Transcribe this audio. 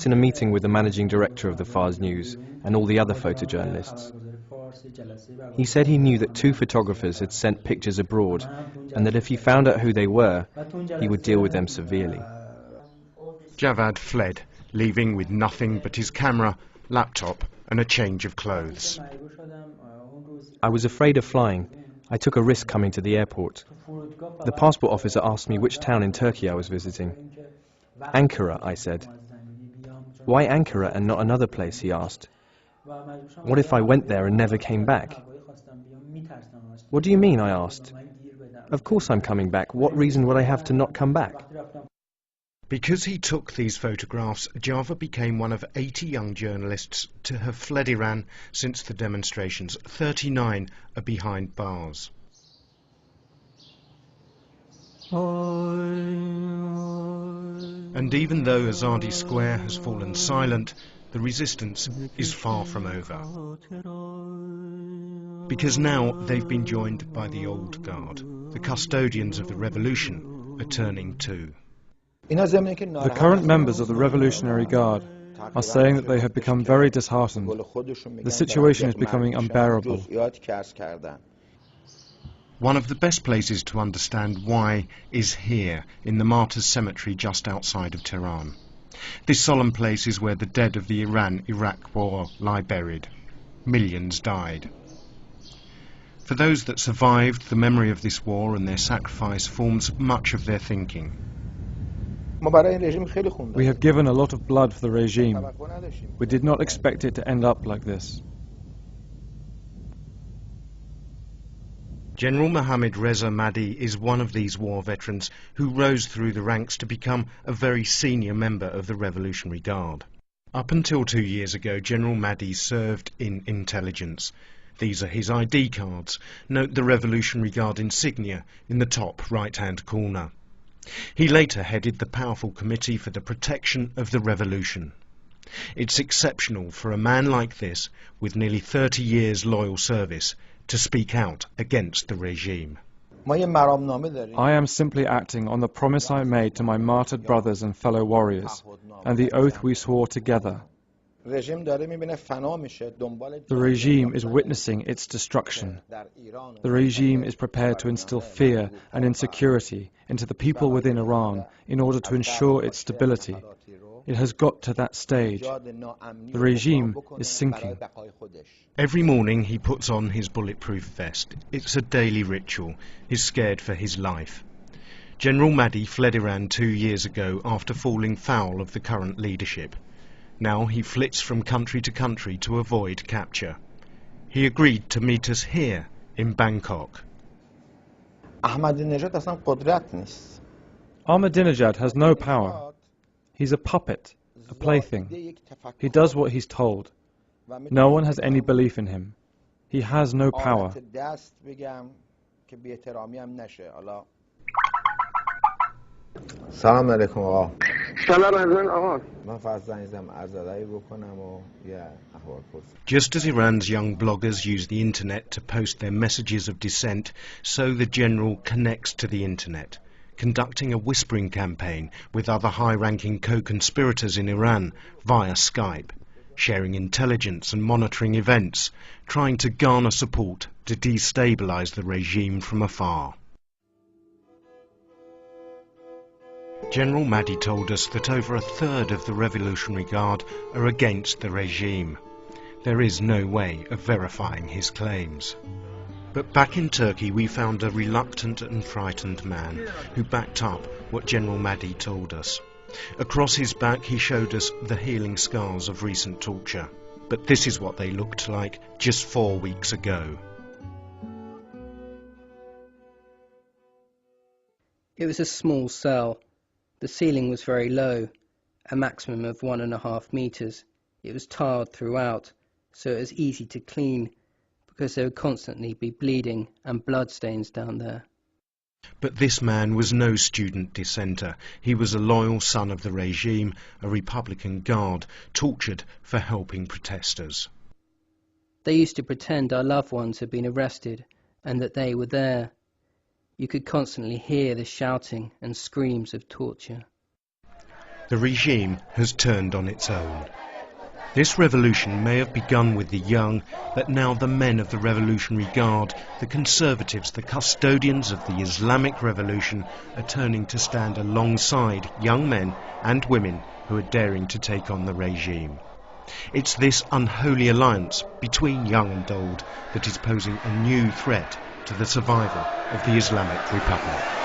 in a meeting with the managing director of the Fars News and all the other photojournalists. He said he knew that 2 photographers had sent pictures abroad and that if he found out who they were, he would deal with them severely. Javad fled, leaving with nothing but his camera, laptop and a change of clothes. I was afraid of flying. I took a risk coming to the airport. The passport officer asked me which town in Turkey I was visiting. Ankara, I said. Why Ankara and not another place, he asked. What if I went there and never came back? What do you mean, I asked. Of course I'm coming back. What reason would I have to not come back? Because he took these photographs, Java became one of 80 young journalists to have fled Iran since the demonstrations. 39 are behind bars. And even though Azadi Square has fallen silent, the resistance is far from over. Because now they've been joined by the old guard. The custodians of the revolution are turning too. The current members of the Revolutionary Guard are saying that they have become very disheartened. The situation is becoming unbearable. One of the best places to understand why is here, in the Martyrs' Cemetery just outside of Tehran. This solemn place is where the dead of the Iran-Iraq war lie buried. Millions died. For those that survived, the memory of this war and their sacrifice forms much of their thinking. We have given a lot of blood for the regime. We did not expect it to end up like this. General Mohammad Reza Mahdi is one of these war veterans who rose through the ranks to become a very senior member of the Revolutionary Guard. Up until 2 years ago, General Mahdi served in intelligence. These are his ID cards. Note the Revolutionary Guard insignia in the top right-hand corner. He later headed the powerful Committee for the Protection of the Revolution. It's exceptional for a man like this, with nearly 30 years loyal service, to speak out against the regime. I am simply acting on the promise I made to my martyred brothers and fellow warriors, and the oath we swore together. The regime is witnessing its destruction. The regime is prepared to instill fear and insecurity into the people within Iran in order to ensure its stability. It has got to that stage. The regime is sinking. Every morning he puts on his bulletproof vest. It's a daily ritual. He's scared for his life. General Mahdi fled Iran 2 years ago after falling foul of the current leadership. Now he flits from country to country to avoid capture. He agreed to meet us here in Bangkok. Ahmadinejad has no power. He's a puppet, a plaything. He does what he's told. No one has any belief in him. He has no power. سلام علیکم آقا. سلام علیکم آقا. من فقط زنگ زدم عرضادایی بکنم و یه اخبار پرسیم. Just as Iran's young bloggers use the internet to post their messages of dissent, so the general connects to the internet, conducting a whispering campaign with other high-ranking co-conspirators in Iran via Skype, sharing intelligence and monitoring events, trying to garner support to destabilize the regime from afar. General Mahdi told us that over a third of the Revolutionary Guard are against the regime. There is no way of verifying his claims. But back in Turkey we found a reluctant and frightened man who backed up what General Mahdi told us. Across his back he showed us the healing scars of recent torture. But this is what they looked like just 4 weeks ago. It was a small cell. The ceiling was very low, a maximum of 1.5 meters. It was tiled throughout, so it was easy to clean, because there would constantly be bleeding and blood stains down there. But this man was no student dissenter. He was a loyal son of the regime, a Republican guard, tortured for helping protesters. They used to pretend our loved ones had been arrested and that they were there. You could constantly hear the shouting and screams of torture. The regime has turned on its own. This revolution may have begun with the young, but now the men of the Revolutionary Guard, the conservatives, the custodians of the Islamic Revolution, are turning to stand alongside young men and women who are daring to take on the regime. It's this unholy alliance between young and old that is posing a new threat to the survival of the Islamic Republic.